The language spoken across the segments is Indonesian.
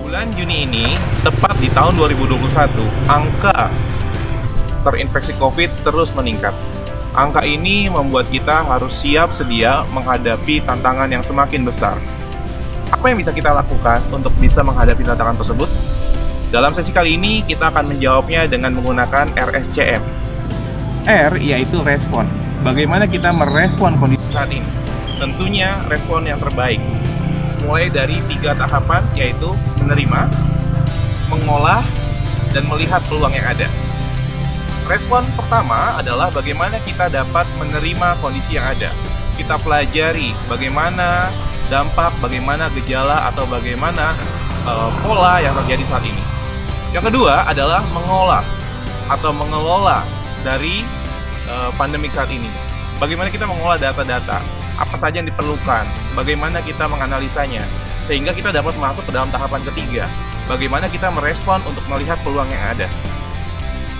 Bulan Juni ini, tepat di tahun 2021, angka terinfeksi COVID terus meningkat. Angka ini membuat kita harus siap sedia menghadapi tantangan yang semakin besar. Apa yang bisa kita lakukan untuk bisa menghadapi tantangan tersebut? Dalam sesi kali ini, kita akan menjawabnya dengan menggunakan RSCM. R yaitu respon. Bagaimana kita merespon kondisi saat ini? Tentunya respon yang terbaik. Mulai dari 3 tahapan, yaitu menerima, mengolah, dan melihat peluang yang ada. Respon pertama adalah bagaimana kita dapat menerima kondisi yang ada. Kita pelajari bagaimana dampak, bagaimana gejala, atau bagaimana pola yang terjadi saat ini. Yang kedua adalah mengolah atau mengelola dari pandemik saat ini. Bagaimana kita mengolah data-data, apa saja yang diperlukan, bagaimana kita menganalisanya, sehingga kita dapat masuk ke dalam tahapan ketiga, bagaimana kita merespon untuk melihat peluang yang ada.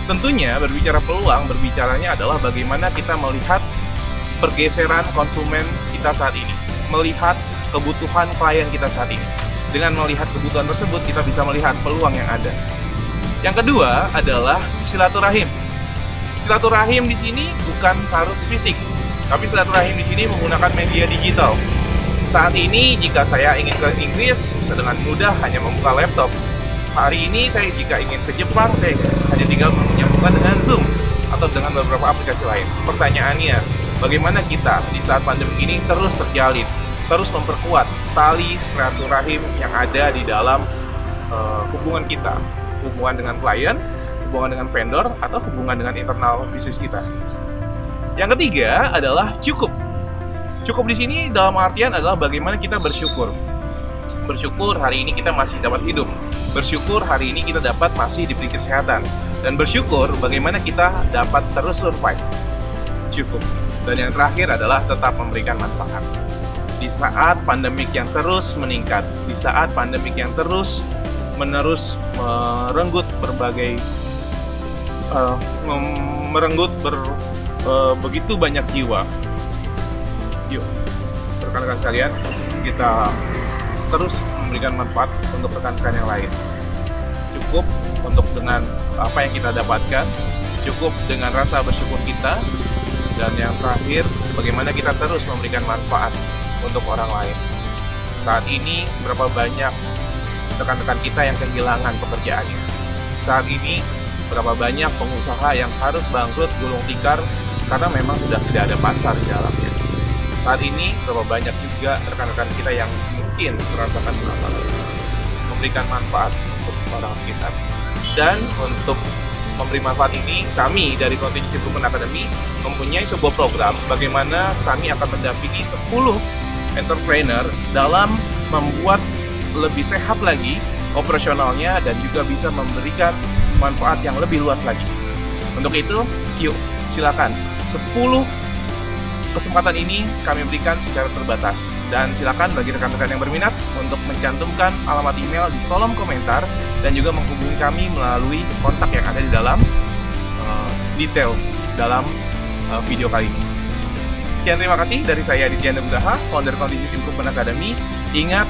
Tentunya berbicara peluang, berbicaranya adalah bagaimana kita melihat pergeseran konsumen kita saat ini, melihat kebutuhan klien kita saat ini. Dengan melihat kebutuhan tersebut, kita bisa melihat peluang yang ada. Yang kedua adalah silaturahim. Silaturahim di sini bukan harus fisik, tapi silaturahim di sini menggunakan media digital. Saat ini, jika saya ingin ke Inggris, dengan mudah hanya membuka laptop. Hari ini, saya jika ingin ke Jepang, saya hanya tinggal menyambungkan dengan Zoom atau dengan beberapa aplikasi lain. Pertanyaannya, bagaimana kita di saat pandemi ini terus terjalin, terus memperkuat tali silaturahim yang ada di dalam hubungan kita, hubungan dengan klien, hubungan dengan vendor, atau hubungan dengan internal bisnis kita. Yang ketiga adalah cukup. Cukup di sini dalam artian adalah bagaimana kita bersyukur. Bersyukur hari ini kita masih dapat hidup. Bersyukur hari ini kita dapat masih diberi kesehatan. Dan bersyukur bagaimana kita dapat terus survive. Cukup. Dan yang terakhir adalah tetap memberikan manfaat. Di saat pandemik yang terus meningkat, di saat pandemik yang terus menerus merenggut berbagai begitu banyak jiwa. Yuk, rekan-rekan sekalian, kita terus memberikan manfaat untuk rekan-rekan yang lain. Cukup untuk dengan apa yang kita dapatkan, cukup dengan rasa bersyukur kita, dan yang terakhir, bagaimana kita terus memberikan manfaat untuk orang lain. Saat ini, berapa banyak rekan-rekan kita yang kehilangan pekerjaannya. Saat ini, berapa banyak pengusaha yang harus bangkrut gulung tikar karena memang sudah tidak ada pasar di dalamnya. Saat ini, berapa banyak juga rekan-rekan kita yang mungkin merasakan memberikan manfaat untuk orang sekitar. Dan untuk memberi manfaat ini, kami dari Contingency Improvement Academy mempunyai sebuah program bagaimana kami akan mendampingi 10 entrepreneur dalam membuat lebih sehat lagi operasionalnya dan juga bisa memberikan manfaat yang lebih luas lagi. Untuk itu, yuk silakan 10 kesempatan ini kami berikan secara terbatas, dan silakan bagi rekan-rekan yang berminat untuk mencantumkan alamat email di kolom komentar dan juga menghubungi kami melalui kontak yang ada di dalam detail dalam video kali ini. Sekian, terima kasih dari saya Aditya Nugraha, founder Contingency Improvement Academy. Ingat,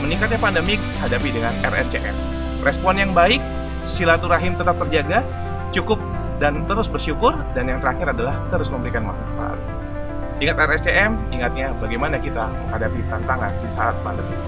meningkatnya pandemik hadapi dengan RSCM. Respon yang baik, silaturahim tetap terjaga, cukup dan terus bersyukur, dan yang terakhir adalah terus memberikan manfaat. Ingat RSCM, ingatnya bagaimana kita menghadapi tantangan di saat pandemi.